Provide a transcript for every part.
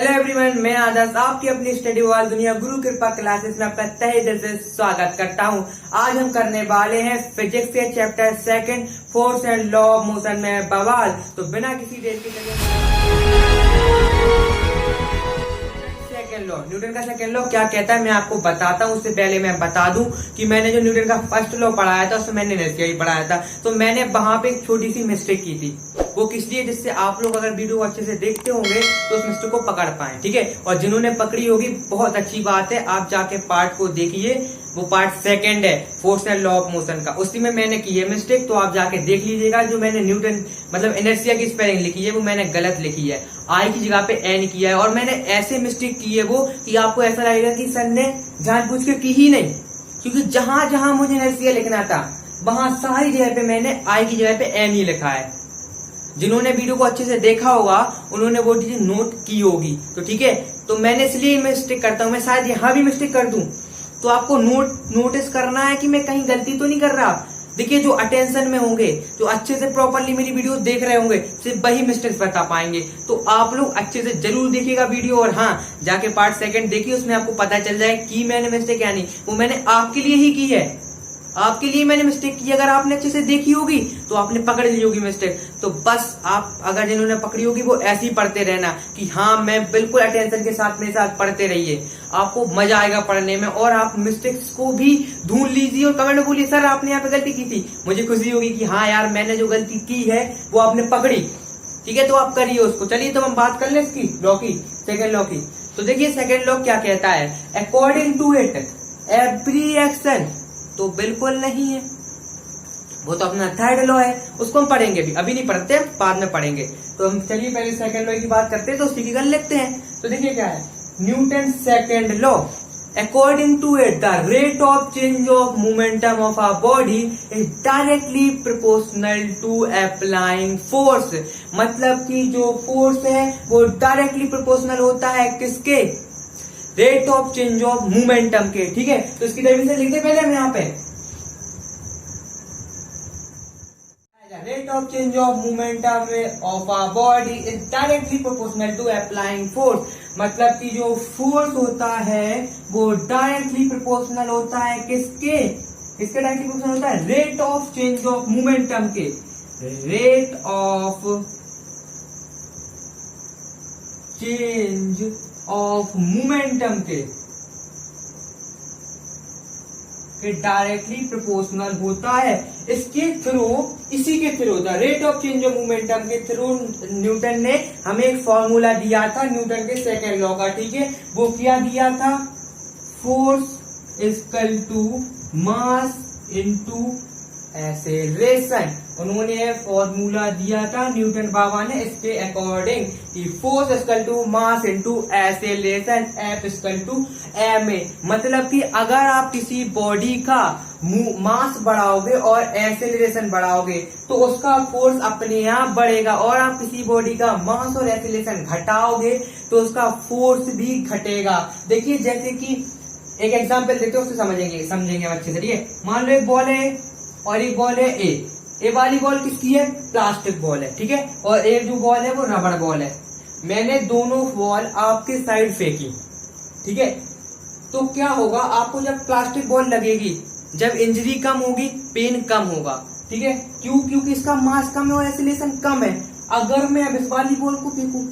Hello everyone, मैं आदर्श आपकी अपनी स्टडी वाल दुनिया गुरु कृपा क्लासेस में आपका तहे दिल से स्वागत करता हूं। आज हम करने वाले हैं फिजिक्स के chapter second force and law of motion में बवाल। तो बिना किसी देर के सेकंड लॉ, न्यूटन का सेकंड लॉ क्या कहता है मैं आपको बताता हूं। उससे पहले मैं बता दूं कि मैंने जो न्यूटन का फर्स्ट लॉ पढ़ाया था उसमें मैंने इनर्शिया ही पढ़ाया था, तो मैंने वहां पे एक छोटी सी मिस्टेक की थी। वो किस लिए, जिससे आप लोग अगर वीडियो अच्छे से देखते होंगे तो उस मिस्टेक को पकड़ पाए, ठीक है। और जिन्होंने पकड़ी होगी बहुत अच्छी बात है, आप जाके पार्ट को देखिए, वो पार्ट सेकंड है force and law of motion का, उसी में मैंने की है मिस्टेक, तो आप जाके देख लीजिएगा। जो मैंने न्यूटन मतलब इनर्शिया की स्पेलिंग लिखी है वो मैंने गलत लिखी है, आई की जगह पे एन किया है, और मैंने ऐसे मिस्टेक की है वो कि आपको ऐसा लगेगा कि सर ने जानबूझ के की ही नहीं, क्योंकि जहां जहां मुझे इनर्शिया लिखना था वहां सारी जगह पे मैंने आई की जगह पे एन ही लिखा है। जिन्होंने वीडियो को अच्छे से देखा होगा उन्होंने वो चीज नोट की होगी, तो ठीक है। तो मैंने इसलिए मिस्टेक करता हूं, मैं शायद यहाँ भी मिस्टेक कर दूं, तो आपको नोटिस करना है कि मैं कहीं गलती तो नहीं कर रहा। देखिए, जो अटेंशन में होंगे, जो अच्छे से प्रॉपरली मेरी वीडियो देख रहे होंगे, सिर्फ वही मिस्टेक्स बता पाएंगे। तो आप लोग अच्छे से जरूर देखिएगा वीडियो, और हाँ, जाके पार्ट सेकंड देखिए, उसमें आपको पता चल जाए कि मैंने मिस्टेक या नहीं। वो मैंने आपके लिए ही की है, आपके लिए मैंने मिस्टेक की। अगर आपने अच्छे से देखी होगी तो आपने पकड़ ली होगी मिस्टेक। तो बस आप अगर जिन्होंने पकड़ी होगी वो ऐसे ही पढ़ते रहना कि हाँ मैं बिल्कुल अटेंशन के साथ मेरे साथ पढ़ते रहिए, आपको मजा आएगा पढ़ने में। और आप मिस्टेक्स को भी ढूंढ लीजिए और कमेंट में बोलिए सर आपने यहाँ पे गलती की थी। मुझे खुशी होगी कि हाँ यार मैंने जो गलती की है वो आपने पकड़ी, ठीक है। तो आप करिए उसको। चलिए तो हम बात कर ले इसकी लॉ की, सेकेंड लॉ की। तो देखिए सेकेंड लॉ क्या कहता है, according to it every action, तो बिल्कुल नहीं है, वो तो अपना थर्ड लॉ है, उसको हम पढ़ेंगे भी, अभी नहीं पढ़ते, बाद में पढ़ेंगे। तो हम चलिए पहले सेकंड लॉ की बात करते हैं, तो उसी की कर लेते हैं। तो देखिए क्या है, Newton second law, according to it the rate of change of momentum of a body is directly proportional to applying force. मतलब कि जो फोर्स है वो डायरेक्टली प्रोपोर्शनल होता है किसके, rate of change of momentum के, ठीक है। तो इसकी डेफिनेशन लिखते पहले हम यहाँ पे, rate of change of momentum of a body is directly proportional to applying force. मतलब कि जो फोर्स होता है वो डायरेक्टली प्रोपोर्शनल होता है किसके, किसके डायरेक्टली प्रोपोर्शनल होता है, rate of change of momentum के, rate of change of momentum के डायरेक्टली प्रोपोर्शनल होता है। इसके थ्रू, इसी के थ्रू होता है, rate of change of momentum के थ्रू न्यूटन ने हमें एक फॉर्मूला दिया था न्यूटन के सेकंड लॉ का, ठीक है। वो क्या दिया था, force equal to mass into acceleration. उन्होंने फॉर्मूला दिया था न्यूटन बाबा ने इसके अकॉर्डिंग कि force equal to mass into acceleration, F equal to M A. मतलब कि अगर आप किसी बॉडी का मास बढ़ाओगे और एक्सेलरेशन बढ़ाओगे तो उसका फोर्स अपने आप बढ़ेगा, और आप किसी बॉडी का मास और एक्सेलरेशन घटाओगे तो उसका फोर्स भी घटेगा। देखिए जैसे कि एक एग्जांपल देते हैं, उससे समझेंगे अच्छे से, ठीक है। मान लो एक बॉल है और एक बॉल है ए वाली बॉल किसकी है, प्लास्टिक बॉल है, ठीक है। और एक जो बॉल है वो रबड़ बॉल है। मैंने दोनों बॉल आपके साइड फेंकी, ठीक है। तो क्या होगा, आपको जब प्लास्टिक बॉल लगेगी, जब इंजरी कम होगी, पेन कम होगा, ठीक है। क्यों, क्योंकि इसका मास कम है और एक्सेलरेशन कम है। अगर मैं अब इस वाली बॉल को फेंकूं,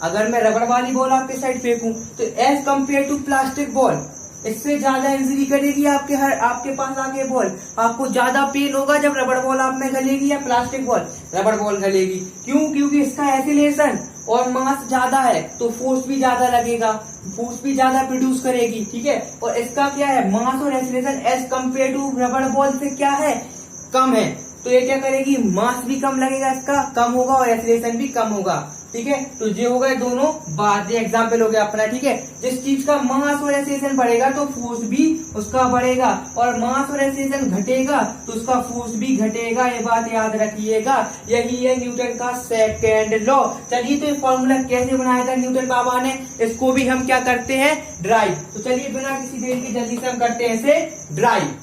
अगर मैं रबड़ वाली बॉल आपके साइड फेंकूं, तो as compared to plastic ball इससे ज्यादा इंजरी करेगी आपके पास आके बॉल, आपको ज्यादा पेन होगा जब रबड़ बॉल आप में गलेगी या प्लास्टिक बॉल रबड़ बॉल गलेगी। क्यों, क्योंकि इसका एक्सेलरेशन और मास ज्यादा है तो फोर्स भी ज्यादा लगेगा, फोर्स भी ज्यादा प्रोड्यूस करेगी, ठीक है। और इसका क्या है, मास और एक्सेलरेशन एज कम्पेयर टू रबड़ बॉल से क्या है, कम है। तो ये क्या करेगी, मास भी कम लगेगा, इसका कम होगा और एक्सेलरेशन भी कम होगा, ठीक है। तो ये हो गए दोनों बात, एग्जाम्पल हो गया अपना, ठीक है। जिस चीज का मास और एक्सेलरेशन बढ़ेगा तो फोर्स भी उसका बढ़ेगा, और मास और एक्सेलरेशन घटेगा तो उसका फोर्स भी घटेगा, ये बात याद रखिएगा। यही है न्यूटन का सेकेंड लॉ। चलिए तो ये फॉर्मूला कैसे बनाया था न्यूटन बाबा ने, इसको भी हम क्या करते हैं, ड्राइव। तो चलिए बिना किसी देर के जल्दी से हम करते हैं इसे drive.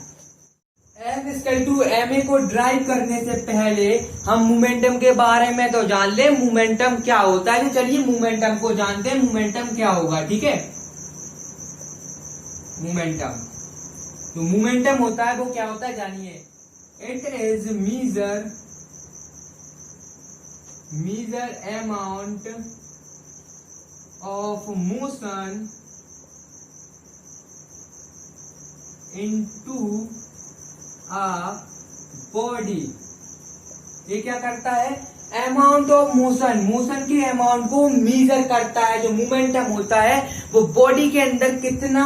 M equal to M A को ड्राइव करने से पहले हम मोमेंटम के बारे में तो जान ले, मोमेंटम क्या होता है। तो चलिए मोमेंटम को जानते हैं, मोमेंटम क्या होगा। ठीक है, मोमेंटम, तो मोमेंटम होता है वो क्या होता है जानिए। It is measure amount of motion into a body. ये क्या करता है, अमाउंट ऑफ मोशन, मोशन के अमाउंट को मीजर करता है। जो मोमेंटम होता है वो बॉडी के अंदर कितना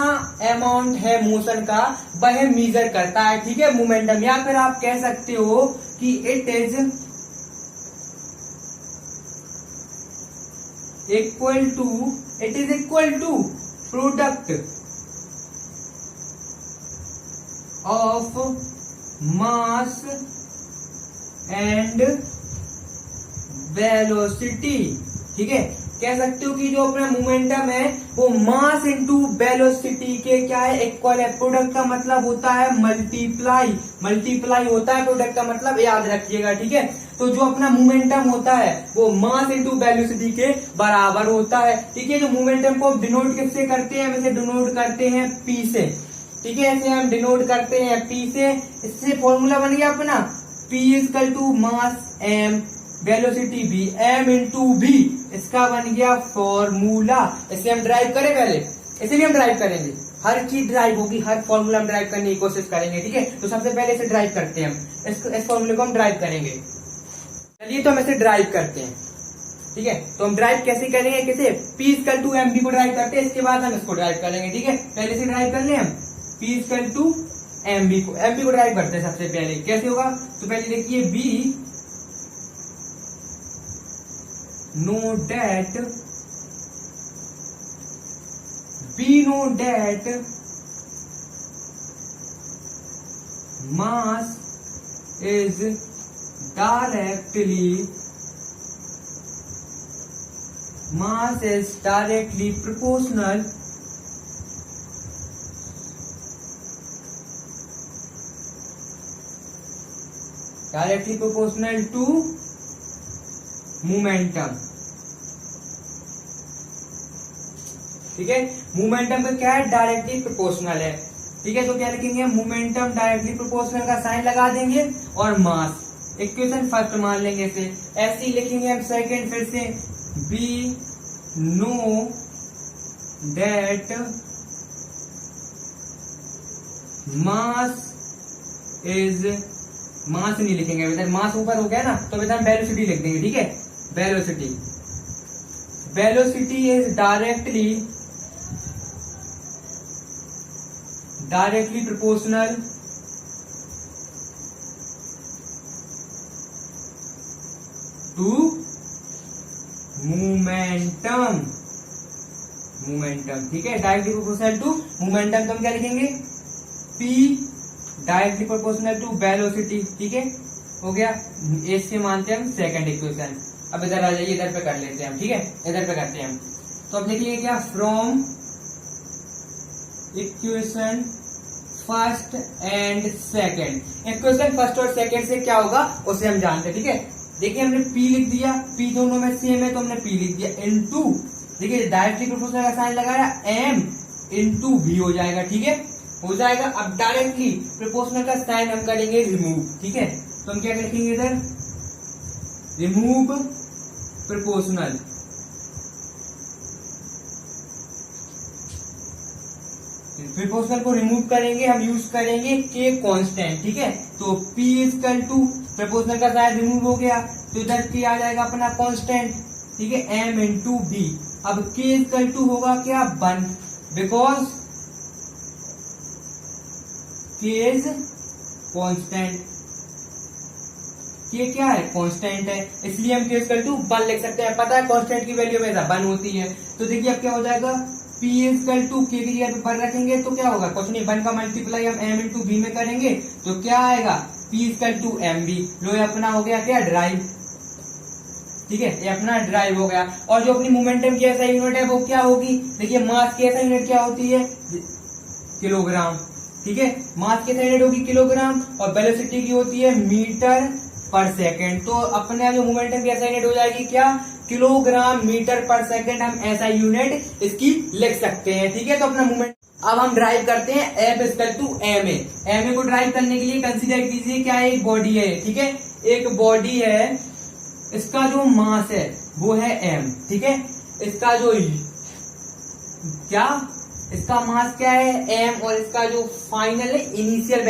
अमाउंट है मोशन का, वह मीजर करता है। ठीक है, मोमेंटम। या फिर आप कह सकते हो कि it is equal to product of mass and velocity. ठीक है, कह सकते हो कि जो अपना मोमेंटम है वो मास इंटू वेलोसिटी के क्या है, इक्वल है। प्रोडक्ट का मतलब होता है मल्टीप्लाई, मल्टीप्लाई होता है प्रोडक्ट का मतलब, याद रखिएगा। ठीक है, तो जो अपना मोमेंटम होता है वो मास इंटू वेलोसिटी के बराबर होता है। ठीक है, जो मोमेंटम को डिनोट किससे करते हैं, हम इसे डिनोट करते हैं पी से। ठीक है, ऐसे हम डिनोट करते हैं पी से। इससे फॉर्मूला बन गया अपना P equal to mass m, velocity v, m into v, इसका बन गया फॉर्मूला। इसे हम ड्राइव करें पहले, इसीलिए हम ड्राइव करेंगे, हर चीज ड्राइव होगी, हर फॉर्मूला हम ड्राइव करने की कोशिश करेंगे। ठीक है, तो सबसे पहले इसे ड्राइव करते हैं हम, इस फॉर्मूले को हम ड्राइव करेंगे। चलिए तो हम इसे ड्राइव करते हैं। ठीक है, तो हम ड्राइव कैसे करेंगे, कैसे, P इक्वल टू mv को ड्राइव करते हैं, इसके बाद हम इसको ड्राइव करेंगे। ठीक है, पहले से ड्राइव कर ले हम P इक्वल टू mv को ड्राइव करते हैं सबसे पहले। कैसे होगा, तो पहले देखिए B note that mass is directly proportional to momentum. ठीक है, मोमेंटम का क्या है, डायरेक्टली प्रोपोर्शनल है। ठीक है, तो क्या लिखेंगे, मोमेंटम डायरेक्टली प्रोपोर्शनल का साइन लगा देंगे और मास, इक्वेशन फर्स्ट मान लेंगे इसे। ऐसे ही लिखेंगे हम सेकंड, फिर से we know that mass is, mass नहीं लिखेंगे इधर, मास ऊपर हो गया ना, तो इधर हम वेलोसिटी लिख देंगे। ठीक है, velocity is directly proportional to momentum. ठीक है, डायरेक्टली प्रोपोर्शनल टू मोमेंटम। तो हम क्या लिखेंगे, P directly proportional to velocity. ठीक है, हो गया, इससे मानते हैं हम सेकंड इक्वेशन। अब इधर आ जाइए, इधर पे कर लेते हैं हम। ठीक है, इधर पे करते हैं हम। तो अब देखिए क्या, from equation first and second, equation first और सेकंड से क्या होगा उसे हम जानते हैं। ठीक है, देखिए हमने P लिख दिया, P दोनों में सेम है तो हमने P लिख दिया, इनटू, देखिए डायरेक्टली प्रोपोर्शनल का साइन लगाया, M इंटू V हो जाएगा। ठीक है, हो जाएगा। अब डायरेक्टली प्रोपोर्शनल का साइन हम करेंगे रिमूव। ठीक है, तो हम क्या लिखेंगे इधर, रिमूव प्रोपोर्शनल। प्रोपोर्शनल को रिमूव करेंगे, हम यूज करेंगे के कांस्टेंट। ठीक है, तो P इक्वल टू प्रोपोर्शनल का साइन रिमूव हो गया, तो इधर P आ जाएगा अपना कांस्टेंट। ठीक है, M इंटू V। अब K इक्वल टू होगा क्या, 1, because K is constant. K क्या है, कांस्टेंट है, इसलिए हम K इक्वल टू 1 लिख सकते हैं। पता है कांस्टेंट की वैल्यू हमेशा 1 होती है। तो देखिए अब क्या हो जाएगा, P इक्वल टू K की जगह पर 1 रखेंगे तो क्या होगा, कुछ नहीं, 1 का मल्टीप्लाई हम M इंटू V में करेंगे तो क्या आएगा, P इक्वल टू MV। लो ये अपना हो गया क्या, ड्राइव। ठीक है, ये अपना ड्राइव हो गया। और जो अपनी मोमेंटम की ऐसा यूनिट है वो क्या होगी, देखिए मास की ऐसा यूनिट क्या होती है, किलोग्राम। ठीक है। मास की यूनिट होगी किलोग्राम और वेलोसिटी की होती है मीटर पर सेकंड। तो अपने जो मोमेंटम की ऐसा यूनिट हो जाएगी क्या, किलोग्राम मीटर पर सेकंड। हम ऐसा यूनिट इसकी लिख सकते हैं, ठीक है। तो अपना मोमेंट अब हम ड्राइव करते हैं F equal to ma। ma को ड्राइव करने के लिए कंसीडर कीजिए क्या एक बॉडी है, ठीक है। एक बॉडी है, इसका जो मास है वो है m, ठीक है। इसका जो क्या, इसका मास क्या है m, और इसका जो फाइनल है इनिशियल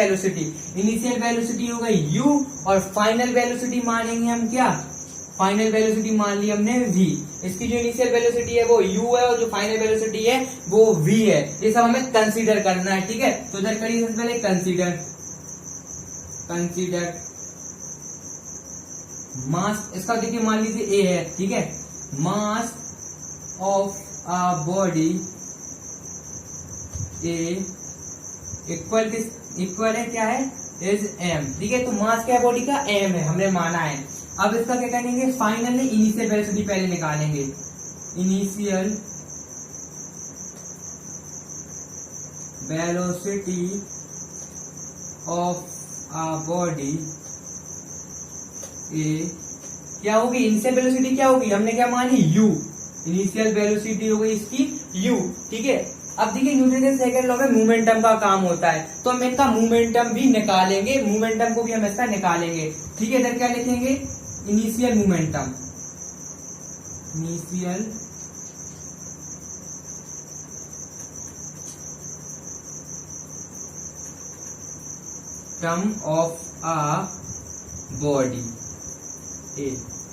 वेलोसिटी होगा u, और फाइनल वेलोसिटी मानेंगे हम क्या, फाइनल वेलोसिटी मान ली हमने v। इसकी जो इनिशियल वेलोसिटी है वो u है और जो फाइनल वेलोसिटी है वो v है। ये सब हमें कंसीडर करना है, ठीक है। तो इधर करिए सबसे पहले कंसीडर मास, इसका देखिए मान लीजिए a है, ठीक है। Mass of a body a equal है क्या है, इज m, ठीक है। तो मास क्या है बॉडी का, m है, हमने माना है। अब इसका क्या करेंगे, फाइनल में इनिशियल वेलोसिटी पहले निकालेंगे। Initial velocity of a body A क्या होगी, इनिशियल वेलोसिटी क्या होगी, हमने क्या मानी u, इनिशियल वेलोसिटी हो गई इसकी u, ठीक है। अब देखिए न्यूटन के सेकंड लॉ में मोमेंटम का काम होता है, तो हम इनका मोमेंटम भी निकालेंगे, मोमेंटम को भी हम इसका निकालेंगे, ठीक है। इधर क्या लिखेंगे, initial momentum, initial term of a body A.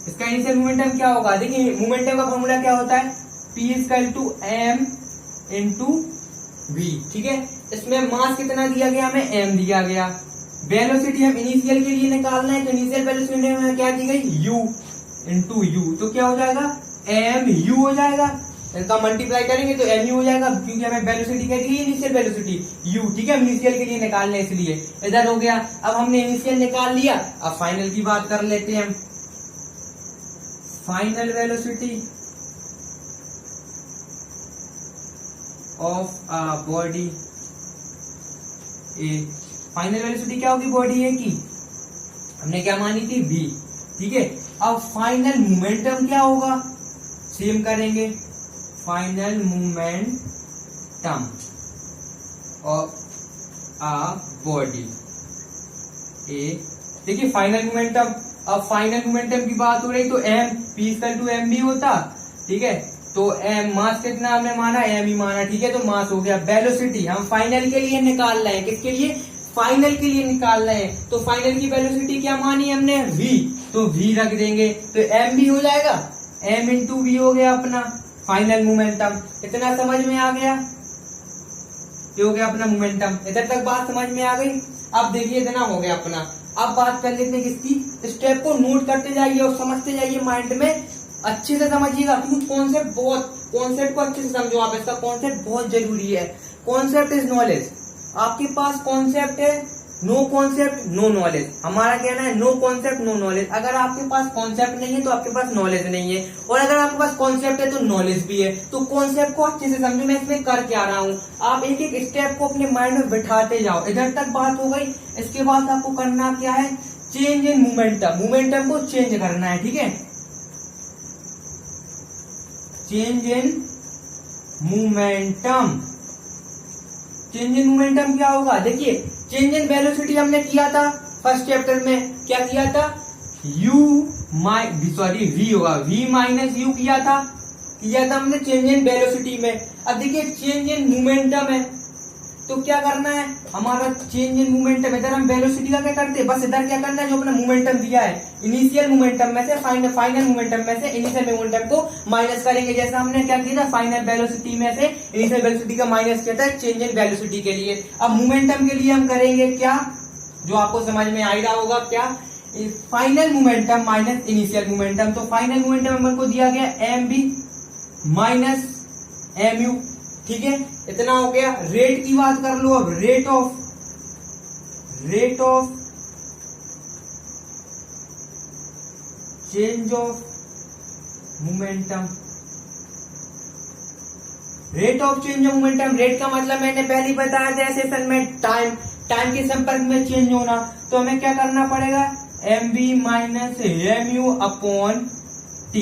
इसका इनिशियल मोमेंटम क्या होगा, देखिए मोमेंटम का फॉर्मूला क्या होता है, P equal to m into v, ठीक है। इसमें मास कितना दिया गया, हमें m दिया गया। वेलोसिटी हम इनिशियल के लिए निकालना है, तो इनिशियल वेलोसिटी में क्या दी गई, u इंटू u, तो क्या हो जाएगा, mu हो जाएगा। इनका मल्टीप्लाई करेंगे तो mu हो जाएगा, क्योंकि हमें वेलोसिटी क्या दी है, इनिशियल वेलोसिटी u, ठीक है। इनिशियल के लिए निकालने इसलिए इधर हो गया। अब हमने इनिशियल निकाल लिया, अब फाइनल की बात कर लेते हैं हम। Final velocity of a body A, final velocity क्या होगी बॉडी ए की, हमने क्या मानी थी v, ठीक है। अब फाइनल मोमेंटम क्या होगा, सेम करेंगे, final momentum of a body A, देखिए फाइनल मोमेंटम। अब फाइनल मोमेंटम की बात हो रही तो m, P equal to m भी होता, ठीक है। तो m मास कितना हमने माना, m ही माना, ठीक है। तो मास हो गया। वेलोसिटी हम फाइनल के लिए निकाल रहे हैं, किसके लिए, फाइनल के लिए निकाल रहे हैं। तो फाइनल की वेलोसिटी क्या मानी हमने, v, तो v रख देंगे, तो m भी हो जाएगा, m इंटू v हो गया अपना फाइनल मोमेंटम। इतना समझ में आ गया, ये हो गया अपना मोमेंटम। इधर तक बात समझ में आ गई। अब देखिए इतना हो गया अपना। अब बात कर लेते हैं किसकी, स्टेप को नोट करते जाइए और समझते जाइए, माइंड में अच्छे से समझिएगा, क्योंकि कॉन्सेप्ट को अच्छे से समझो आप। इसका कॉन्सेप्ट बहुत जरूरी है। Concept is knowledge. आपके पास कॉन्सेप्ट है, नो कॉन्सेप्ट नो नॉलेज। हमारा कहना है नो कॉन्सेप्ट नो नॉलेज। अगर आपके पास कॉन्सेप्ट नहीं है तो आपके पास नॉलेज नहीं है, और अगर आपके पास कॉन्सेप्ट है तो नॉलेज भी है। तो कॉन्सेप्ट को अच्छे से समझो, मैं इसमें कर क्या रहा हूँ। आप एक एक स्टेप को अपने माइंड में बिठाते जाओ। इधर तक बात हो गई। इसके बाद आपको करना क्या है, चेंज इन मोमेंटम। मोमेंटम को चेंज करना है, ठीक है। Change in momentum. Change in momentum क्या होगा, देखिए चेंज इन वेलोसिटी हमने किया था फर्स्ट चैप्टर में। क्या किया था, v होगा, v माइनस u किया था हमने चेंज इन वेलोसिटी में। अब देखिए चेंज इन मोमेंटम है, तो क्या करना है हमारा, चेंज इन मोमेंटम। इधर हम वेलोसिटी का क्या करते हैं, बस इधर क्या करना है, जो अपना मोमेंटम दिया है इनिशियल मोमेंटम में से फाइनल मोमेंटम में से इनिशियल मोमेंटम को माइनस करेंगे। जैसा हमने क्या किया था, फाइनल वेलोसिटी में से इनिशियल वेलोसिटी का माइनस किया था चेंज इन वेलोसिटी के लिए। अब मोमेंटम के लिए हम करेंगे क्या, जो आपको समझ में आ रहा होगा, क्या, final momentum minus initial momentum. तो फाइनल मोमेंटम हमको दिया गया mv माइनस mu, ठीक है। इतना हो गया। रेट की बात कर लो अब, rate of change of momentum rate of change of momentum, rate का मतलब मैंने पहले ही बताया था सेशन में, टाइम के संपर्क में चेंज होना। तो हमें क्या करना पड़ेगा, mv minus mu upon t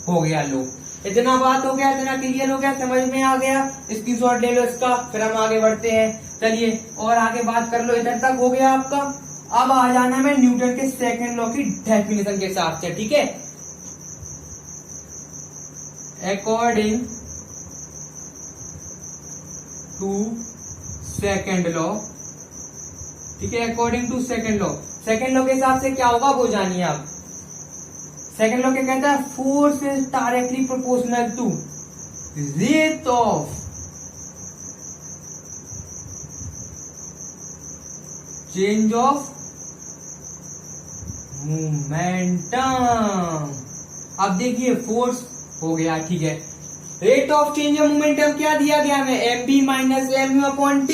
हो गया। लो इतना बात हो गया, इतना क्लियर हो गया, समझ में आ गया, स्क्रीनशॉट ले लो इसका, फिर हम आगे बढ़ते हैं। चलिए और आगे बात कर लो, इधर तक हो गया आपका। अब आ जाना है न्यूटन के सेकंड लॉ की डेफिनेशन के हिसाब से, ठीक है। अकॉर्डिंग टू सेकंड लॉ, ठीक है, according to second law, second law के हिसाब से क्या होगा वो जानिए आप। सेकंड लॉ क्या कहता है, force is directly proportional to rate of change of momentum. अब देखिए फोर्स हो गया, ठीक है, rate of change of momentum क्या दिया गया हमें, mv minus mu upon t,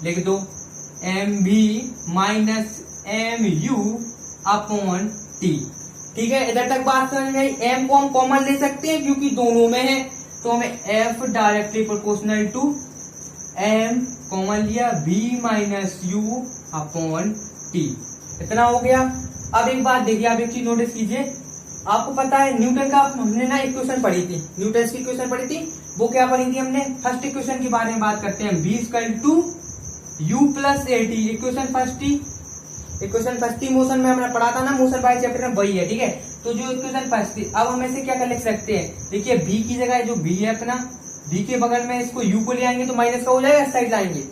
लिख दो mv minus mu upon t, ठीक है। इधर तक बात समझ में आई। m को हम कॉमन ले सकते हैं क्योंकि दोनों में है, तो हमें f directly proportional to m common लिया, v minus u upon t, इतना हो गया। अब एक बात देखिए, आप एक चीज नोटिस कीजिए, आपको पता है न्यूटन का हमने ना इक्वेशन पढ़ी थी, न्यूटन की इक्वेशन पढ़ी थी, वो क्या पढ़ी थी हमने, फर्स्ट इक्वेशन के बारे में बात करते हैं, v equal to u plus at, equation first थी मोशन में हमने पढ़ा था ना, मोशन बाय चैप्टर में वही है, ठीक है। तो जो इक्वेशन फर्स्ट थी, अब हम ऐसे क्या कर लिख सकते हैं, देखिए v की जगह जो v है अपना, v के बगल में इसको u को ले आएंगे तो माइनस का हो जाएगा, इस साइड लाएंगे,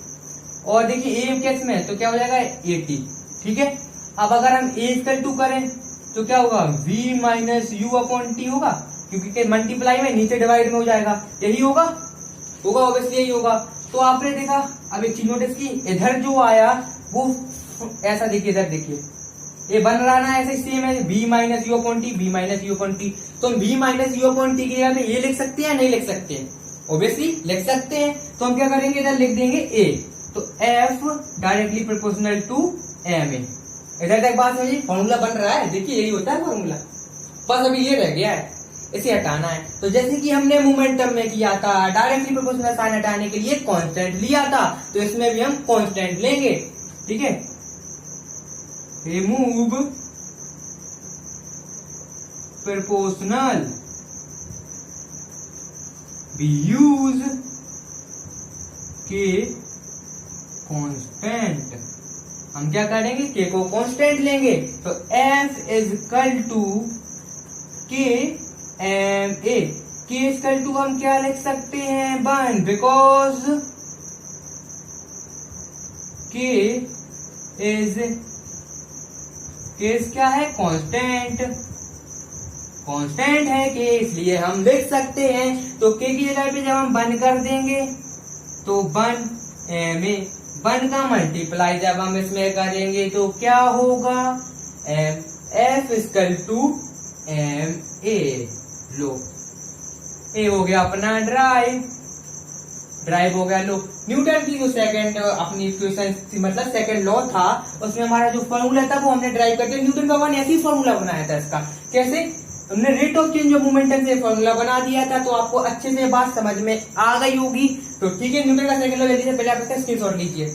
और देखिए a केस में तो क्या हो जाएगा 80, ठीक है। अब अगर हम a इक्वल टू करें तो क्या होगा, v minus u upon t होगा, क्योंकि मल्टीप्लाई में नीचे डिवाइड में हो जाएगा, यही होगा ऑब्वियसली यही होगा। तो आपने देखा, अब एक चीज नोटिस की, इधर जो आया वो ऐसा देखिए, इधर देखिए ये बन रहा ना ऐसे सेम है, v minus you upon T, v minus you upon T. तो हम v minus you upon T की जगह पे ये लिख सकते हैं, नहीं लिख सकते हैं, ऑब्वियसली लिख सकते हैं। तो हम क्या करेंगे, इधर लिख देंगे a, तो f directly proportional to ma। इधर तक बात समझिए, फॉर्मूला बन रहा है, देखिए यही होता है फॉर्मूला, बस अभी ये रह गया है, इसे हटाना है। तो जैसे कि हमने मोमेंटम में किया था, डायरेक्टली प्रोपोर्शनल साइन हटाने के लिए कांस्टेंट लिया था, तो इसमें भी हम कांस्टेंट लेंगे, ठीक है। रिमूव प्रोपोर्शनल, we use के कांस्टेंट, हम क्या करेंगे, के को कांस्टेंट लेंगे, तो f इज इक्वल टू के एम ए, के इक्वल टू हम क्या लिख सकते हैं 1, बिकॉज के इज क्या है, कांस्टेंट है के, इसलिए हम लिख सकते हैं। तो के की जगह पे जब हम 1 कर देंगे तो 1 ma, 1 का मल्टीप्लाई जब हम इसमें करेंगे तो क्या होगा, f equal to M a. लो ए हो गया अपना ड्राइव हो गया। लो न्यूटन की जो सेकंड अपनी इक्वेशन मतलब सेकंड लॉ था, उसमें हमारा जो फॉर्मूला था वो हमने ड्राइव करके न्यूटन का वन ऐसी फॉर्मूला बनाया था। इसका कैसे, हमने rate of change of momentum से फॉर्मूला बना दिया था, तो आपको अच्छे से बात समझ में आ गई होगी। तो ठीक है, न्यूटन का सेकंड लॉ जल्दी से पहले आप इसका स्क्रीनशॉट लीजिए,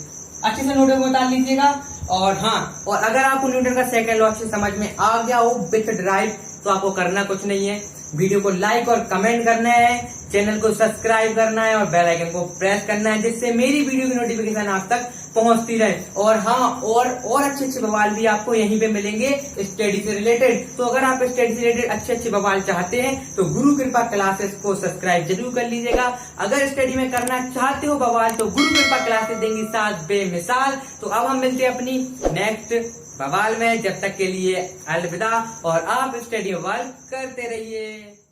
अच्छे से नोट में उतार लीजिएगा। और हाँ, और अगर आपको न्यूटन का सेकंड लॉ अच्छे समझ में आ गया हो विथ ड्राइव, तो आपको करना कुछ नहीं है, वीडियो को लाइक और कमेंट करना है, चैनल को सब्सक्राइब करना है और बेल आइकन को प्रेस करना है, जिससे मेरी वीडियो की नोटिफिकेशन आप तक पहुंचती रहे। और हाँ, और अच्छे बवाल भी आपको यहीं पे मिलेंगे स्टडी से रिलेटेड। तो अगर आप स्टडी से रिलेटेड अच्छे बवाल चाहते हैं तो गुरु कृपा क्लासेस को सब्सक्राइब जरूर कर लीजिएगा। अगर स्टडी में करना चाहते हो बवाल तो गुरु कृपा क्लासेस देंगी साथ बेमिसाल। तो अब हम मिलते हैं अपनी नेक्स्ट बवाल में, जब तक के लिए अलविदा, और आप स्टडी बवाल करते रहिए।